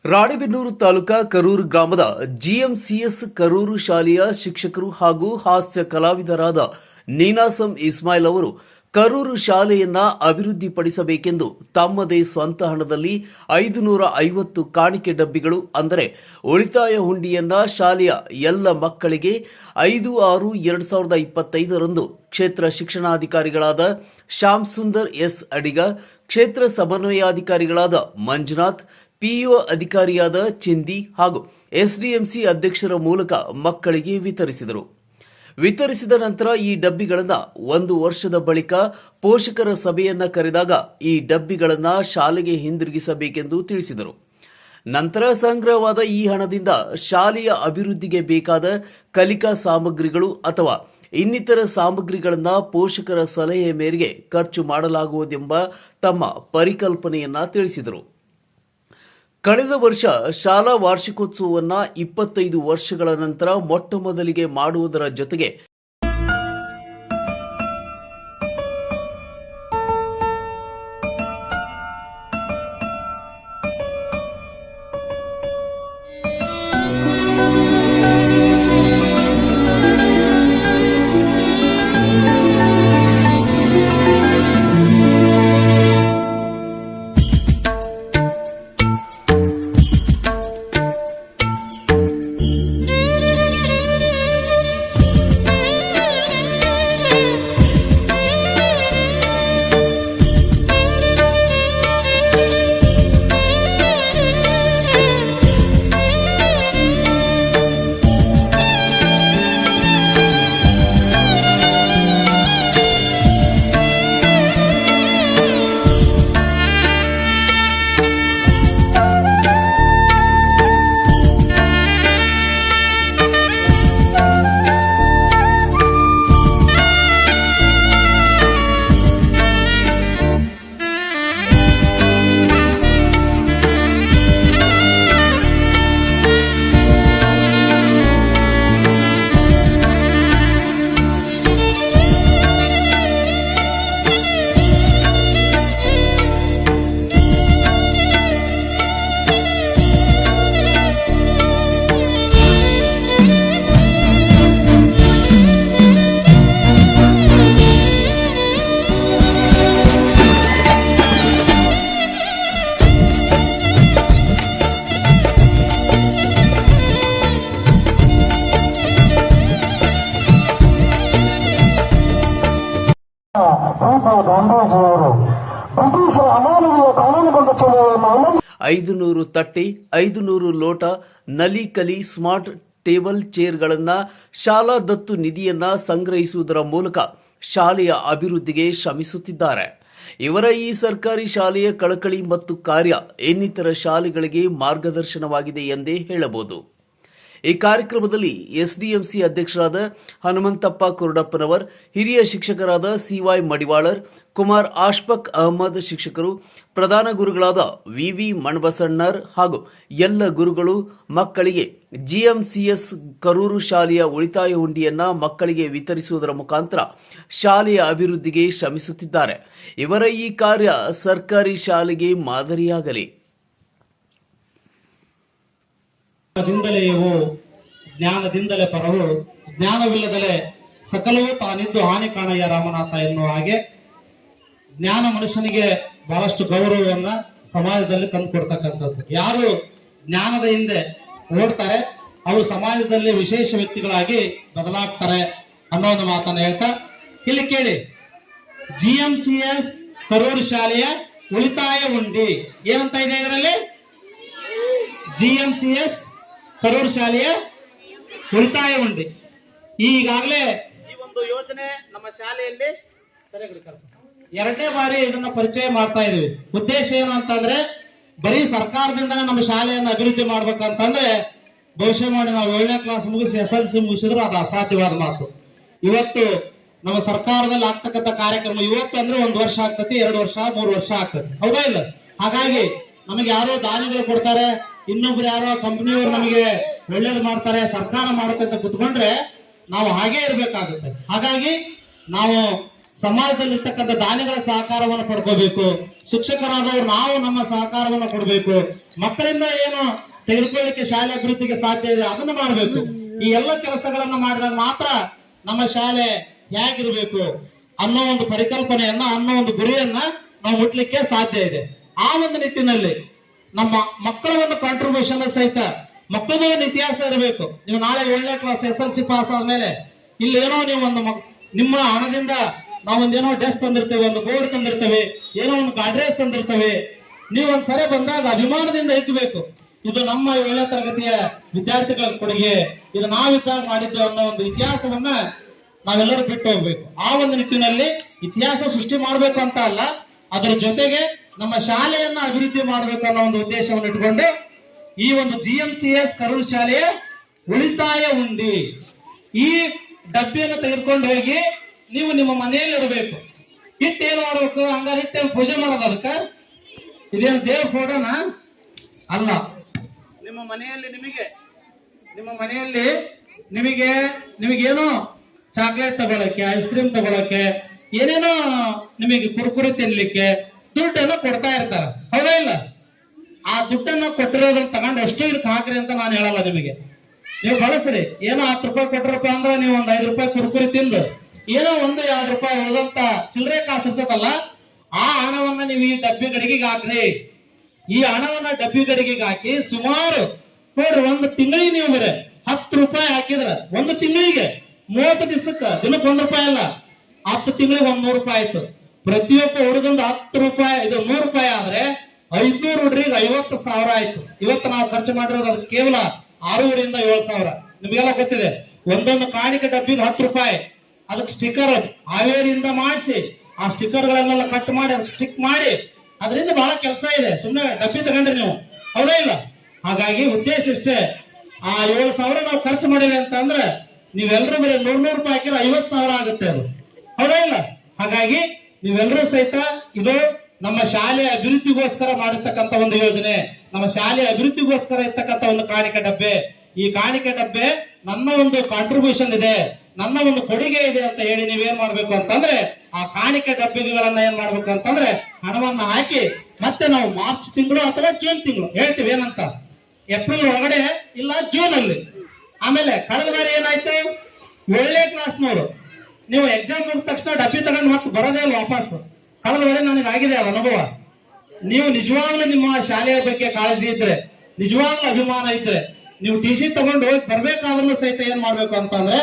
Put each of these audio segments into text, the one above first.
ರಾಣೆಬೆನ್ನೂರು ತಾಲೂಕಾ ಕರೂರು ಗ್ರಾಮದ ಜಿಎಂಸಿಎಸ್ ಕರೂರು ಶಾಲೆಯ ಶಿಕ್ಷಕರು ಹಾಗೂ ಹಾಸ್ಯ ಕಲಾವಿದರಾದ ನೀನಾಸಂ ಇಸ್ಮಾಯಿಲ್ ಅವರು ಕರೂರು ಶಾಲೆಯನ್ನ ಅಭಿವೃದ್ಧಿಪಡಿಸಬೇಕೆಂದು ತಮ್ಮದೇ ಸ್ವಂತ ಹಣದಲ್ಲಿ 550 ಕಾಣಿಕೆ ಡಬ್ಬಿಗಳು ಅಂದರೆ ಉಳಿತಾಯ ಹುಂಡಿಯನ್ನ ಶಾಲೆಯ ಎಲ್ಲ ಮಕ್ಕಳಿಗೆ 5/6/2025ರಂದು ಕ್ಷೇತ್ರ ಶಿಕ್ಷಣಾಧಿಕಾರಿಗಳಾದ ಶ್ಯಾಮ್ ಸುಂದರ್ ಎಸ್ ಅಡಿಗ, ಕ್ಷೇತ್ರ ಸಮನ್ವಯಾಧಿಕಾರಿಗಳಾದ ಮಂಜುನಾಥ್, ಪಿಇಒ ಅಧಿಕಾರಿಯಾದ ಚಿಂದಿ ಹಾಗೂ ಎಸ್ಡಿಎಂಸಿ ಅಧ್ಯಕ್ಷರ ಮೂಲಕ ಮಕ್ಕಳಿಗೆ ವಿತರಿಸಿದರು. ವಿತರಿಸಿದ ನಂತರ ಈ ಡಬ್ಬಿಗಳನ್ನು 1 ವರ್ಷದ ಬಳಿಕ ಪೋಷಕರ ಸಭೆಯನ್ನ ಕರೆದಾಗ ಈ ಡಬ್ಬಿಗಳನ್ನು ಶಾಲೆಗೆ ಹಿಂದಿರುಗಿಸಬೇಕೆಂದು ತಿಳಿಸಿದರು. ನಂತರ ಸಂಗ್ರಹವಾದ ಈ ಹಣದಿಂದ ಶಾಲೆಯ ಅಭಿವೃದ್ಧಿಗೆ ಬೇಕಾದ ಕಲಿಕಾ ಸಾಮಗ್ರಿಗಳು ಅಥವಾ ಇನ್ನಿತರ ಸಾಮಗ್ರಿಗಳನ್ನು ಪೋಷಕರ ಸಲಹೆ ಮೇರೆಗೆ ಖರ್ಚು ಮಾಡಲಾಗುವುದೆಂಬ ತಮ್ಮ ಪರಿಕಲ್ಪನೆಯನ್ನ ತಿಳಿಸಿದರು. ಕಳೆದ ವರ್ಷ ಶಾಲಾ ವಾರ್ಷಿಕೋತ್ಸವವನ್ನು 25 ವರ್ಷಗಳ ನಂತರ ಮೊಟ್ಟ ಮೊದಲಿಗೆ ಮಾಡುವುದರ ಜೊತೆಗೆ ಗಾಂಧೀಜಿಯವರು ಬ್ರಿಟಿಷರ ಅಮಾನವೀಯ ಕಾನೂನುಗೊಂಡ ಚಳುವಳಿಯನ್ನು 500 ತಟ್ಟೆ, 500 ಲೋಟ, ನಲಿ ಕಲಿ ಸ್ಮಾರ್ಟ್ ಟೇಬಲ್ ಚೇರ್ಗಳನ್ನು ಶಾಲಾ ದತ್ತು ನಿಧಿಯನ್ನ ಸಂಗ್ರಹಿಸುವುದರ ಮೂಲಕ ಶಾಲೆಯ ಅಭಿವೃದ್ಧಿಗೆ ಶ್ರಮಿಸುತ್ತಿದ್ದಾರೆ. ಇವರ ಈ ಸರ್ಕಾರಿ ಶಾಲೆಯ ಕಳಕಳಿ ಮತ್ತು ಕಾರ್ಯ ಇನ್ನಿತರ ಶಾಲೆಗಳಿಗೆ ಮಾರ್ಗದರ್ಶನವಾಗಿದೆ ಎಂದೇ ಹೇಳಬಹುದು. ಈ ಕಾರ್ಯಕ್ರಮದಲ್ಲಿ ಎಸ್ಡಿಎಂಸಿ ಅಧ್ಯಕ್ಷರಾದ ಹನುಮಂತಪ್ಪ ಕುರುಡಪ್ಪನವರ್, ಹಿರಿಯ ಶಿಕ್ಷಕರಾದ ಸಿವೈ ಮಡಿವಾಳರ್, ಕುಮಾರ್ ಆಶ್ಫಕ್ ಅಹಮದ್ ಶಿಕ್ಷಕರು, ಪ್ರಧಾನ ಗುರುಗಳಾದ ವಿವಿ ಮಣಬಸಣ್ಣರ್ ಹಾಗೂ ಎಲ್ಲ ಗುರುಗಳು ಮಕ್ಕಳಿಗೆ ಜಿಎಂಸಿಎಸ್ ಕರೂರು ಶಾಲೆಯ ಉಳಿತಾಯ ಹುಂಡಿಯನ್ನ ಮಕ್ಕಳಿಗೆ ವಿತರಿಸುವುದರ ಮುಖಾಂತರ ಶಾಲೆಯ ಅಭಿವೃದ್ಧಿಗೆ ಶ್ರಮಿಸುತ್ತಿದ್ದಾರೆ. ಇವರ ಈ ಕಾರ್ಯ ಸರ್ಕಾರಿ ಶಾಲೆಗೆ ಮಾದರಿಯಾಗಲಿ. ದಿಂದಲೇ ಇವು ಜ್ಞಾನದಿಂದಲೇ ಪರವು, ಜ್ಞಾನವಿಲ್ಲದಲೇ ಸಕಲವೂ ತಾನಿದ್ದು ಹಾನಿ ಕಾಣಯ್ಯ ರಾಮನಾಥ ಎನ್ನುವ ಹಾಗೆ ಜ್ಞಾನ ಮನುಷ್ಯನಿಗೆ ಬಹಳಷ್ಟು ಗೌರವವನ್ನ ಸಮಾಜದಲ್ಲಿ ತಂದುಕೊಡ್ತಕ್ಕಂಥದ್ದು. ಯಾರು ಜ್ಞಾನದ ಹಿಂದೆ ಓಡ್ತಾರೆ ಅವರು ಸಮಾಜದಲ್ಲಿ ವಿಶೇಷ ವ್ಯಕ್ತಿಗಳಾಗಿ ಬದಲಾಗ್ತಾರೆ ಅನ್ನೋ ಒಂದು ಮಾತನ್ನ ಹೇಳ್ತಾ, ಇಲ್ಲಿ ಕೇಳಿ, ಜಿಎಂಸಿಎಸ್ ಕರೂರು ಶಾಲೆಯ ಉಳಿತಾಯ ಹುಂಡಿ ಏನಂತ ಇದೆ ಇದರಲ್ಲಿ? ಜಿಎಂಸಿಎಸ್ ಕರೂರು ಶಾಲೆಯ ಉಳಿತಾಯ ಹುಂಡಿ. ಈಗಾಗಲೇ ಈ ಒಂದು ಯೋಜನೆ ನಮ್ಮ ಶಾಲೆಯಲ್ಲಿ 2ನೇ ಬಾರಿ ಇದನ್ನ ಪರಿಚಯ ಮಾಡ್ತಾ ಇದೀವಿ. ಉದ್ದೇಶ ಏನು ಅಂತಂದ್ರೆ, ಬರೀ ಸರ್ಕಾರದಿಂದನೇ ನಮ್ಮ ಶಾಲೆಯನ್ನು ಅಭಿವೃದ್ಧಿ ಮಾಡ್ಬೇಕಂತಂದ್ರೆ ಬಹುಶಃ ಮಾಡಿ ನಾವು 7ನೇ ಕ್ಲಾಸ್ ಮುಗಿಸಿ SLC ಮುಗಿಸಿದ್ರು ಅದು ಅಸಾಧ್ಯವಾದ ಮಾತು. ಇವತ್ತು ನಮ್ಮ ಸರ್ಕಾರದಲ್ಲಿ ಆಗ್ತಕ್ಕಂಥ ಕಾರ್ಯಕ್ರಮ ಇವತ್ತು ಅಂದ್ರೆ 1 ವರ್ಷ ಆಗ್ತತಿ, 2 ವರ್ಷ, 3 ವರ್ಷ ಆಗ್ತದೆ, ಹೌದಾ ಇಲ್ಲ? ಹಾಗಾಗಿ ನಮಗೆ ಯಾರೋ ದಾನಿಗಳು ಕೊಡ್ತಾರೆ, ಇನ್ನೊಬ್ರು ಯಾರೋ ಕಂಪನಿಯವರು ನಮಗೆ ಒಳ್ಳೇದು ಮಾಡ್ತಾರೆ, ಸರ್ಕಾರ ಮಾಡುತ್ತೆ ಅಂತ ಕುತ್ಕೊಂಡ್ರೆ ನಾವು ಹಾಗೇ ಇರ್ಬೇಕಾಗುತ್ತೆ. ಹಾಗಾಗಿ ನಾವು ಸಮಾಜದಲ್ಲಿರ್ತಕ್ಕಂಥ ದಾನಿಗಳ ಸಹಕಾರವನ್ನು ಪಡ್ಕೋಬೇಕು. ಶಿಕ್ಷಕರಾದವರು ನಾವು ನಮ್ಮ ಸಹಕಾರವನ್ನು ಕೊಡಬೇಕು. ಮಕ್ಕಳಿಂದ ಏನು ತೆಗೆದುಕೊಳ್ಳಿಕ್ಕೆ ಶಾಲೆ ಅಭಿವೃದ್ಧಿಗೆ ಸಾಧ್ಯ ಇದೆ ಅದನ್ನು ಮಾಡಬೇಕು. ಈ ಎಲ್ಲ ಕೆಲಸಗಳನ್ನ ಮಾಡಿದಾಗ ಮಾತ್ರ ನಮ್ಮ ಶಾಲೆ ಹೇಗಿರ್ಬೇಕು ಅನ್ನೋ ಒಂದು ಪರಿಕಲ್ಪನೆಯನ್ನ, ಅನ್ನೋ ಒಂದು ಗುರಿಯನ್ನ ನಾವು ಮುಟ್ಲಿಕ್ಕೆ ಸಾಧ್ಯ ಇದೆ. ಆ ಒಂದು ನಿಟ್ಟಿನಲ್ಲಿ ನಮ್ಮ ಮಕ್ಕಳ ಒಂದು ಕಾಂಟ್ರಿಬ್ಯೂಷನ್ ಸಹಿತ ಮಕ್ಕಳದ ಒಂದು ಇತಿಹಾಸ ಇರಬೇಕು. ನೀವು ನಾಳೆ 7ನೇ ಕ್ಲಾಸ್ SLC ಪಾಸ್ ಆದ್ಮೇಲೆ ಇಲ್ಲೇನೋ ನೀವು ಒಂದು ನಿಮ್ಮ ಹಣದಿಂದ ನಾವೊಂದೇನೋ ಡ್ರೆಸ್ ತಂದಿರ್ತೇವೆ, ಒಂದು ಬೋರ್ಡ್ ತಂದಿರ್ತೇವೆ, ಏನೋ ಒಂದು ಗಾಡ್ರೇಜ್ ತಂದಿರ್ತೇವೆ. ನೀವು ಒಂದ್ಸರಿ ಬಂದಾಗ ಅಭಿಮಾನದಿಂದ ಇಕ್ಕಬೇಕು, ಇದು ನಮ್ಮ 7ನೇ ತರಗತಿಯ ವಿದ್ಯಾರ್ಥಿಗಳ ಕೊಡುಗೆ, ಇದು ನಾವಿದ್ದಾಗ ಮಾಡಿದ್ದು ಅನ್ನೋ ಒಂದು ಇತಿಹಾಸವನ್ನ ನಾವೆಲ್ಲರೂ ಬಿಟ್ಟು ಹೋಗ್ಬೇಕು. ಆ ಒಂದು ನಿಟ್ಟಿನಲ್ಲಿ ಇತಿಹಾಸ ಸೃಷ್ಟಿ ಮಾಡಬೇಕು ಅಂತ ಅಲ್ಲ, ಅದರ ಜೊತೆಗೆ ನಮ್ಮ ಶಾಲೆಯನ್ನ ಅಭಿವೃದ್ಧಿ ಮಾಡಬೇಕು ಅನ್ನೋ ಒಂದು ಉದ್ದೇಶವನ್ನು ಇಟ್ಕೊಂಡು ಈ ಒಂದು GMCS ಕರೂರು ಶಾಲೆಯ ಉಳಿತಾಯ ಉಂಡಿ ಈ ಡಬ್ಬಿಯನ್ನು ತೆಗೆದುಕೊಂಡು ಹೋಗಿ ನೀವು ನಿಮ್ಮ ಮನೆಯಲ್ಲಿ ಇರಬೇಕು. ಹಿಟ್ಟು ಏನ್ ಮಾಡ್ಬೇಕು, ಹಂಗಾರೆ ಹಿಟ್ಟೇನು ಪೂಜೆ ಮಾಡೋದು? ಅದಕ್ಕ ಇದೇನು ದೇವ್ರ ಫೋಟೋನ ಅಲ್ಲ. ನಿಮ್ಮ ಮನೆಯಲ್ಲಿ ನಿಮಗೇನೋ ಚಾಕ್ಲೇಟ್ ತಗೊಳಕ್ಕೆ, ಐಸ್ ಕ್ರೀಮ್ ತಗೊಳಕ್ಕೆ, ಏನೇನೋ ನಿಮಗೆ ಕುರುಕುರಿ ತಿನ್ಲಿಕ್ಕೆ ದುಡ್ಡನ್ನು ಕೊಡ್ತಾ ಇರ್ತಾರ, ಹೌದಾ ಇಲ್ಲ? ಆ ದುಡ್ಡನ್ನು ಕೊಟ್ಟಿರೋದನ್ನ ತಗೊಂಡು ಅಷ್ಟು ಇದಕ್ಕೆ ಹಾಕ್ರಿ ಅಂತ ನಾನು ಹೇಳಲ್ಲ. ನಿಮಗೆ ನೀವು ಬಳಸ್ರಿ. ಏನೋ 10 ರೂಪಾಯಿ ಕೊಟ್ಟರಪ್ಪ ಅಂದ್ರೆ ನೀವು ಒಂದು 5 ರೂಪಾಯಿ ಕುರುಕುರಿ ತಿಂದು ಏನೋ 1-2 ರೂಪಾಯಿ ಉಳಿದಂತ ಚಿಲ್ಲರೆ ಕಾಸು ಇರ್ತದಲ್ಲ, ಆ ಹಣವನ್ನ ನೀವು ಈ ಡಬ್ಬಿ ಗಡಿಗೆಗೆ ಹಾಕ್ರಿ. ಈ ಹಣವನ್ನ ಡಬ್ಬಿ ಗಡಿಗೆಗೆ ಹಾಕಿ ಸುಮಾರು ನೋಡ್ರಿ, ಒಂದು ತಿಂಗಳಿಗೆ ನೀವು ಬರೀ 10 ರೂಪಾಯಿ ಹಾಕಿದ್ರ ಒಂದು ತಿಂಗಳಿಗೆ 30 ದಿವಸಕ್ಕೆ ದಿನಕ್ಕೆ 1 ರೂಪಾಯಿ ಅಲ್ಲ, 10 ತಿಂಗಳಿಗೆ 100 ರೂಪಾಯಿ ಆಯ್ತು. ಪ್ರತಿಯೊಬ್ಬ ಹುಡುಗಂದು 10 ರೂಪಾಯಿ, ಇದು 100 ರೂಪಾಯಿ ಆದ್ರೆ 500 ಹುಡುಗರಿಗೆ 50,000 ಆಯ್ತು. ಇವತ್ತು ನಾವು ಖರ್ಚು ಮಾಡಿರೋದು ಅದು ಕೇವಲ 6,000 - 7,000. ನಿಮಗೆಲ್ಲ ಗೊತ್ತಿದೆ. ಒಂದೊಂದು ಕಾಣಿಕೆ ಡಬ್ಬಿಗೆ 10 ರೂಪಾಯಿ. ಅದಕ್ಕೆ ಸ್ಟಿಕ್ಕರ್ ಹಾವೇರಿಯಿಂದ ಮಾಡಿಸಿ ಆ ಸ್ಟಿಕ್ಕರ್ ಗಳನ್ನೆಲ್ಲ ಕಟ್ ಮಾಡಿ ಅದಕ್ಕೆ ಸ್ಟಿಕ್ ಮಾಡಿ, ಅದರಿಂದ ಬಹಳ ಕೆಲಸ ಇದೆ. ಸುಮ್ಮನೆ ಡಬ್ಬಿ ತಗೊಂಡ್ರಿ ನೀವು, ಹೌದಾ ಇಲ್ಲ? ಹಾಗಾಗಿ ಉದ್ದೇಶ ಇಷ್ಟೇ, ಆ 7,000 ನಾವು ಖರ್ಚು ಮಾಡಿಲ್ಲ ಅಂತ ಅಂದ್ರೆ ನೀವೆಲ್ಲರೂ ಬರೀ 100 ರೂಪಾಯಿ ಹಾಕಿದ್ರೆ 50,000 ಆಗುತ್ತೆ ಅದು, ಹೌದಾ ಇಲ್ಲ? ಹಾಗಾಗಿ ನೀವೆಲ್ಲರೂ ಸಹಿತ ಇದು ನಮ್ಮ ಶಾಲೆಯ ಅಭಿವೃದ್ಧಿಗೋಸ್ಕರ ಮಾಡಿರ್ತಕ್ಕಂಥ ಒಂದು ಯೋಜನೆ, ನಮ್ಮ ಶಾಲೆಯ ಅಭಿವೃದ್ಧಿಗೋಸ್ಕರ ಇರ್ತಕ್ಕಂಥ ಒಂದು ಕಾಣಿಕೆ ಡಬ್ಬೆ. ಈ ಕಾಣಿಕೆ ಡಬ್ಬೆ ನನ್ನ ಒಂದು ಕಾಂಟ್ರಿಬ್ಯೂಷನ್ ಇದೆ, ನನ್ನ ಒಂದು ಕೊಡುಗೆ ಇದೆ ಅಂತ ಹೇಳಿ ನೀವೇನ್ ಮಾಡ್ಬೇಕು ಅಂತಂದ್ರೆ ಆ ಕಾಣಿಕೆ ಡಬ್ಬಿಗಳನ್ನ ಏನ್ ಮಾಡ್ಬೇಕು ಅಂತಂದ್ರೆ ಹಣವನ್ನ ಹಾಕಿ ಮತ್ತೆ ನಾವು ಮಾರ್ಚ್ ತಿಂಗಳು ಅಥವಾ ಜೂನ್ ತಿಂಗಳು ಹೇಳ್ತೀವಿ ಏನಂತ, ಏಪ್ರಿಲ್ ಒಳಗಡೆ ಇಲ್ಲ ಜೂನ್ ಅಲ್ಲಿ. ಆಮೇಲೆ ಕಳೆದ ಬಾರಿ ಏನಾಯ್ತು, 7ನೇ ಕ್ಲಾಸ್ನವರು ನೀವು ಎಕ್ಸಾಮ್ ಮುಗಿದ ತಕ್ಷಣ ಡಬ್ಬಿ ತಗೊಂಡು ಮತ್ತೆ ಬರೋದೇ ಇಲ್ಲ ವಾಪಸ್. ಕಳೆದ ಬಾರಿ ನನಗೆ ಆಗಿದೆ ಆ ಅನುಭವ. ನೀವು ನಿಜವಾಗ್ಲೂ ನಿಮ್ಮ ಶಾಲೆಯ ಬಗ್ಗೆ ಕಾಳಜಿ ಇದ್ರೆ, ನಿಜವಾಗ್ಲೂ ಅಭಿಮಾನ ಇದ್ರೆ, ನೀವು TC ತಗೊಂಡು ಹೋಗಿ ಬರ್ಬೇಕಾದ್ರೂ ಸಹಿತ ಏನ್ ಮಾಡ್ಬೇಕು ಅಂತಂದ್ರೆ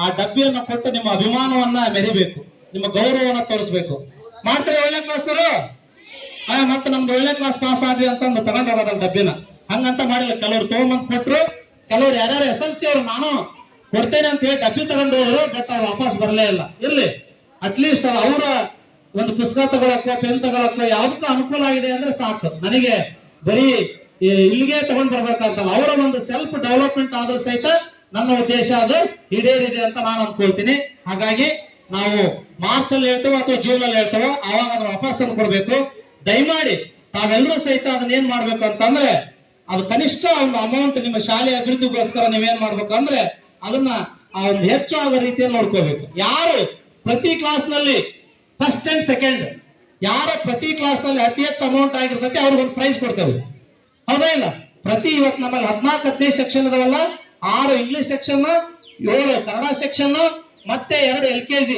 ಆ ಡಬ್ಬಿಯನ್ನ ಕೊಟ್ಟು ನಿಮ್ಮ ಅಭಿಮಾನವನ್ನ ಮೆರಿಬೇಕು, ನಿಮ್ಮ ಗೌರವವನ್ನ ತೋರಿಸ್ಬೇಕು. ಮಾಡ್ತಾರೆ 7ನೇ ಕ್ಲಾಸ್ನವರು. ಮತ್ತೆ ನಮ್ದು 7ನೇ ಕ್ಲಾಸ್ ಪಾಸ್ ಆದ್ವಿ ಅಂತಂದು ತಗೊಂಡ್ ಹೋಗೋದಲ್ಲ ಡಬ್ಬಿನ. ಹಂಗಂತ ಮಾಡಿಲ್ಲ, ಕೆಲವರು ತಗೊಂಬಂದ್ ಕೊಟ್ರು, ಕೆಲವ್ರು ಯಾರ್ಯಾರು SLC ಅವರು ನಾನು ಕೊಡ್ತೇನೆ ಅಂತ ಹೇಳಿ ಡಬ್ಬಿ ತಗೊಂಡು ಹೋದ್ರು, ಬಟ್ ಅವ್ರು ವಾಪಸ್ ಬರಲೇ ಇಲ್ಲ. ಇರ್ಲಿ, ಅಟ್ಲೀಸ್ಟ್ ಅವರ ಒಂದು ಪುಸ್ತಕ ತಗೊಳಕ್ಕೋ ಪೆನ್ ತಗೊಳಕ್ಕೋ ಯಾವ್ದಕ್ಕೂ ಅನುಕೂಲ ಆಗಿದೆ ಅಂದ್ರೆ ಸಾಕು. ನನಗೆ ಬರೀ ಇಲ್ಲಿಗೆ ತಗೊಂಡ್ ಬರ್ಬೇಕಂತಲ್ಲ, ಅವರ ಒಂದು ಸೆಲ್ಫ್ ಡೆವಲಪ್ಮೆಂಟ್ ಆದ್ರೂ ಸಹಿತ ನನ್ನ ಉದ್ದೇಶ ಅದು ಈಡೇರಿದೆ ಅಂತ ನಾನು ಅನ್ಕೊಳ್ತೀನಿ. ಹಾಗಾಗಿ ನಾವು ಮಾರ್ಚ್ ಅಲ್ಲಿ ಹೇಳ್ತೇವೆ ಅಥವಾ ಜೂನ್ ಅಲ್ಲಿ ಹೇಳ್ತೇವೆ, ಆವಾಗ ಅದನ್ನ ವಾಪಸ್ ತಂದು ಕೊಡ್ಬೇಕು. ದಯಮಾಡಿ ತಾವೆಲ್ಲರೂ ಸಹಿತ ಅದನ್ನ ಏನ್ ಮಾಡ್ಬೇಕು ಅಂತಂದ್ರೆ ಅದು ಕನಿಷ್ಠ ಒಂದು ಅಮೌಂಟ್ ನಿಮ್ಮ ಶಾಲೆಯ ಅಭಿವೃದ್ಧಿಗೋಸ್ಕರ ನೀವೇನ್ ಮಾಡ್ಬೇಕು ಅಂದ್ರೆ ಅದನ್ನ ಒಂದು ಹೆಚ್ಚು ಆಗೋ ರೀತಿಯಲ್ಲಿ ನೋಡ್ಕೋಬೇಕು. ಯಾರು ಪ್ರತಿ ಕ್ಲಾಸ್ ನಲ್ಲಿ ಫಸ್ಟ್ ಅಂಡ್ ಸೆಕೆಂಡ್, ಯಾರು ಪ್ರತಿ ಕ್ಲಾಸ್ ನಲ್ಲಿ ಅತಿ ಹೆಚ್ಚು ಅಮೌಂಟ್ ಆಗಿರ್ತೈತಿ ಅವ್ರಿಗೊಂದು ಪ್ರೈಸ್ ಕೊಡ್ತೇವೆ, ಹೌದಾ ಇಲ್ಲ? ಇವತ್ತು ನಮ್ಮಲ್ಲಿ 14-15 ಸೆಕ್ಷನ್ ಇದಾವಲ್ಲ, 6 ಇಂಗ್ಲಿಷ್ ಸೆಕ್ಷನ್, 7 ಕನ್ನಡ ಸೆಕ್ಷನ್, ಮತ್ತೆ 2 LKG,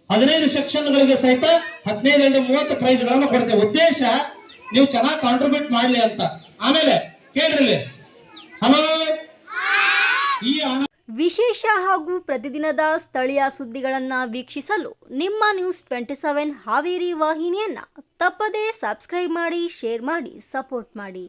15 ಸೆಕ್ಷನ್ಗಳಿಗೆ ಸಹಿತ 15-30 ಪ್ರೈಸ್ ಗಳನ್ನ ಕೊಡ್ತೇವೆ. ಉದ್ದೇಶ ನೀವು ಚೆನ್ನಾಗಿ ಕಾಂಟ್ರಿಬ್ಯೂಟ್ ಮಾಡ್ಲಿ ಅಂತ. ಆಮೇಲೆ ಕೇಳ್ರಿ, ಹಲೋ, ಈ ವಿಶೇಷ ಹಾಗೂ ಪ್ರತಿದಿನದ ಸ್ಥಳೀಯ ಸುದ್ದಿಗಳನ್ನು ವೀಕ್ಷಿಸಲು ನಿಮ್ಮ ನ್ಯೂಸ್ 27 ಹಾವೇರಿ ವಾಹಿನಿಯನ್ನ ತಪ್ಪದೇ ಸಬ್ಸ್ಕ್ರೈಬ್ ಮಾಡಿ, ಶೇರ್ ಮಾಡಿ, ಸಪೋರ್ಟ್ ಮಾಡಿ.